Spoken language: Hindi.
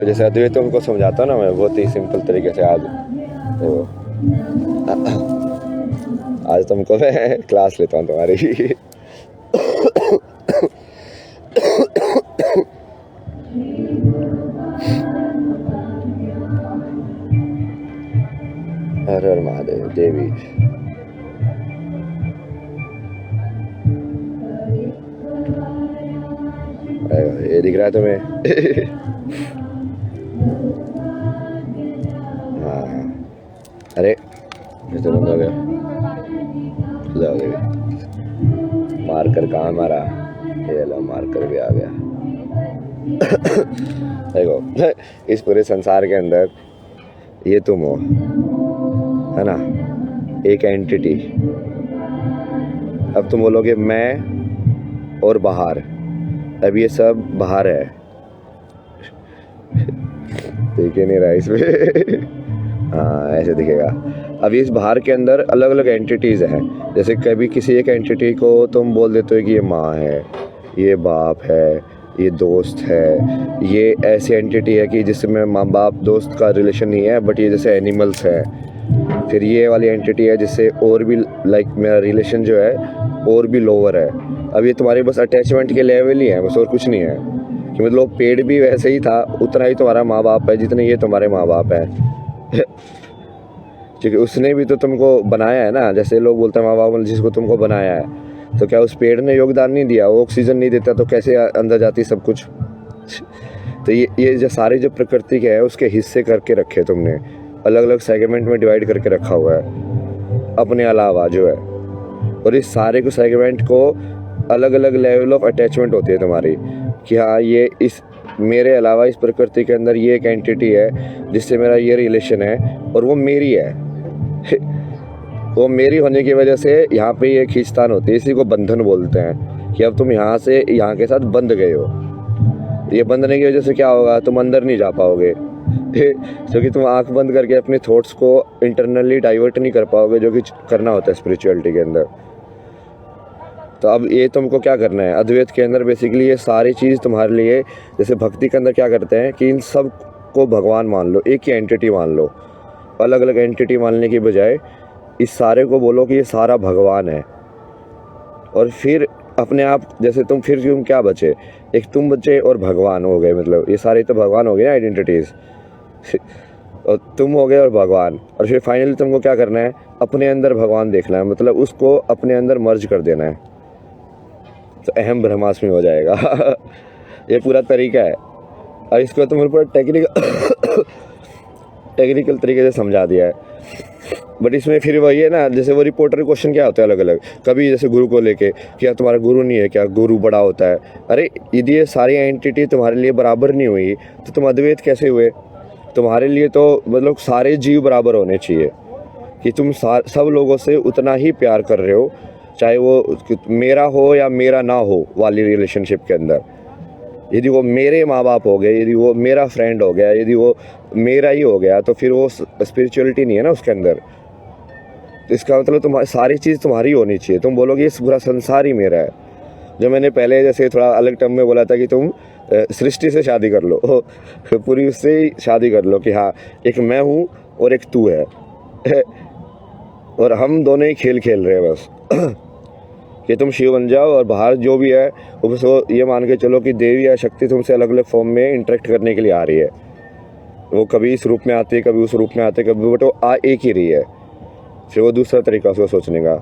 जैसे अद्वैत उनको समझाता हूँ ना मैं बहुत ही सिंपल तरीके से। आज तो आज तुमको मैं क्लास लेता हूँ तुम्हारी। हर हर महादेव देवी। ये दिख रहा है तुम्हें? हाँ। अरे कैसे बंद हो गया? जाओ देवी। मार्कर कहाँ मारा? ये लो मार्कर भी आ गया। देखो इस पूरे संसार के अंदर ये तुम हो, है ना, एक एंटिटी। अब तुम बोलोगे मैं और बाहर। अब ये सब बाहर है, देख ही नहीं रहा इसमें। हाँ ऐसे दिखेगा। अब इस बाहर के अंदर अलग अलग एंटिटीज़ हैं। जैसे कभी किसी एक एंटिटी को तुम बोल देते हो कि ये माँ है, ये बाप है, ये दोस्त है। ये ऐसी एंटिटी है कि जिसमें माँ बाप दोस्त का रिलेशन नहीं है, बट ये जैसे एनिमल्स है। फिर ये वाली एंटिटी है जिससे और भी लाइक मेरा रिलेशन जो है और भी लोअर है। अब ये तुम्हारे बस अटैचमेंट के लेवल ही है, बस और कुछ नहीं है। कि मतलब पेड़ भी वैसे ही था, उतना ही तुम्हारा माँ बाप है जितने ये तुम्हारे माँ बाप है। क्योंकि उसने भी तो तुमको बनाया है ना। जैसे लोग बोलते हैं माँ बाप ने जिसको तुमको बनाया है, तो क्या उस पेड़ ने योगदान नहीं दिया? वो ऑक्सीजन नहीं देता तो कैसे अंदर जाती सब कुछ? तो ये जो सारे जो प्रकृति के है उसके हिस्से करके रखे तुमने, अलग अलग सेगमेंट में डिवाइड करके रखा हुआ है अपने अलावा जो है। और इस सारे को सेगमेंट को अलग अलग लेवल ऑफ अटैचमेंट होती है तुम्हारी, कि हाँ ये इस मेरे अलावा इस प्रकृति के अंदर ये एक एंटिटी है जिससे मेरा ये रिलेशन है और वो मेरी है। वो मेरी होने की वजह से यहाँ पे ये खींचतान होती है। इसी को बंधन बोलते हैं, कि अब तुम यहाँ से यहाँ के साथ बंध गए हो। ये बंधने की वजह से क्या होगा? तुम अंदर नहीं जा पाओगे, क्योंकि तुम आंख बंद करके अपने थॉट्स को इंटरनली डाइवर्ट नहीं कर पाओगे, जो कि करना होता है स्पिरिचुअलिटी के अंदर। तो अब ये तुमको क्या करना है अद्वैत के अंदर? बेसिकली ये सारी चीज़ तुम्हारे लिए, जैसे भक्ति के अंदर क्या करते हैं कि इन सब को भगवान मान लो, एक ही एंटिटी मान लो। अलग अलग एंटिटी मानने की बजाय इस सारे को बोलो कि ये सारा भगवान है। और फिर अपने आप, जैसे तुम क्या बचे? एक तुम बचे और भगवान हो गए। मतलब ये सारे तो भगवान हो गए ना आइडेंटिटीज़। और तुम हो गए और भगवान। और फिर फाइनली तुमको क्या करना है? अपने अंदर भगवान देखना है, मतलब उसको अपने अंदर मर्ज कर देना है, तो अहम ब्रह्मास्मि हो जाएगा। ये पूरा तरीका है। और इसको तुमने पूरा टेक्निकल तरीके से समझा दिया है। बट इसमें फिर वही है ना, जैसे वो रिपोर्टर क्वेश्चन क्या होता है अलग अलग। कभी जैसे गुरु को लेके, क्या तुम्हारा गुरु नहीं है क्या? गुरु बड़ा होता है। अरे यदि ये सारी एंटिटी तुम्हारे लिए बराबर नहीं हुई तो तुम अद्वैत कैसे हुए? तुम्हारे लिए तो मतलब सारे जीव बराबर होने चाहिए, कि तुम सब लोगों से उतना ही प्यार कर रहे हो, चाहे वो मेरा हो या मेरा ना हो वाली रिलेशनशिप के अंदर। यदि वो मेरे माँ बाप हो गए, यदि वो मेरा फ्रेंड हो गया, यदि वो मेरा ही हो गया, तो फिर वो स्पिरिचुअलिटी नहीं है ना उसके अंदर। तो इसका मतलब तुम्हारी सारी चीज़ तुम्हारी होनी चाहिए। तुम बोलोगे इस पूरा संसार ही मेरा है। जो मैंने पहले जैसे थोड़ा अलग टर्म में बोला था कि तुम सृष्टि से शादी कर लो, पूरी उससे ही शादी कर लो, कि हाँ एक मैं हूँ और एक तू है, और हम दोनों ही खेल खेल रहे हैं बस। कि तुम शिव बन जाओ और बाहर जो भी है उसको ये मान के चलो कि देवी या शक्ति तुमसे अलग अलग फॉर्म में इंटरेक्ट करने के लिए आ रही है। वो कभी इस रूप में आती है, कभी उस रूप में आती है, कभी, बट वो आ एक ही रही है। फिर वो दूसरा तरीका उसको सोचने का।